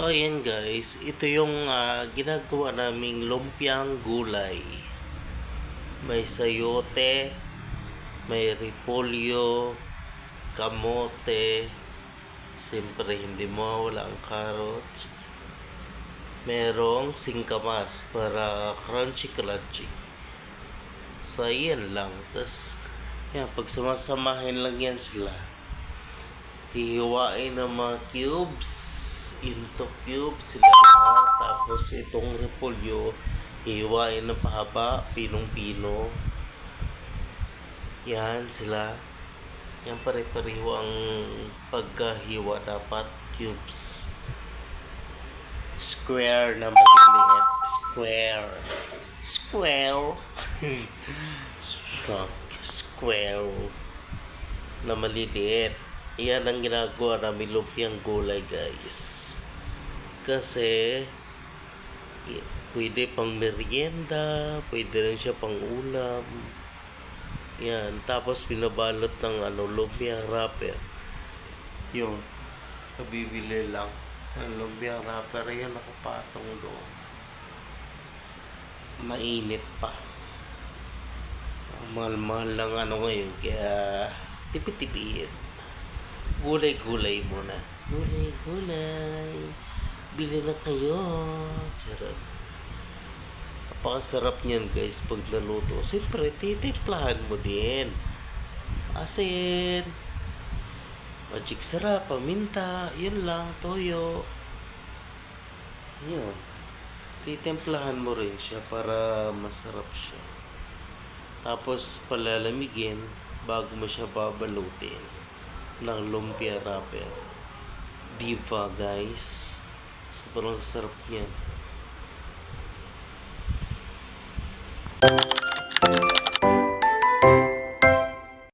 So ayan guys, ito yung ginagawa naming lumpiang gulay. May sayote, may repolyo, kamote, siyempre hindi mawala ang carrots. Merong singkamas para crunchy. So ayan lang. Tapos yan, pag sumasamahin lang yan sila, hihiwain ng mga cubes into cubes sila lahat. Tapos itong repolyo hihiwain ng pahaba, pinong-pino. Yan sila. Yan pare-pareho ang pagkahiwa, dapat cubes. Square na maliliit. Square. Square na maliliit. Yan ang ginagawa namin lumpiang gulay guys. Kasi pwede pang merienda, pwede rin siya pang ulam. Yan, tapos binabalot ng lumpia wrapper. Yung kabibili lang ng lumpia wrapper, yan nakapatong doon. Mainit pa. Mahal-mahal lang ngayon, kaya tipid-tipid. Gulay-gulay muna. Gulay. Bili na kayo. Charot. Napakasarap niyan guys pag naluto. Siyempre, titimplahan mo din. Asin. Magic sarap, paminta. Yun lang, toyo. Yun. Titimplahan mo rin siya para masarap siya. Tapos palalamigin bago mo siya babalutin ng lumpia wrapper. Diva guys. Sobrang sarap niyan.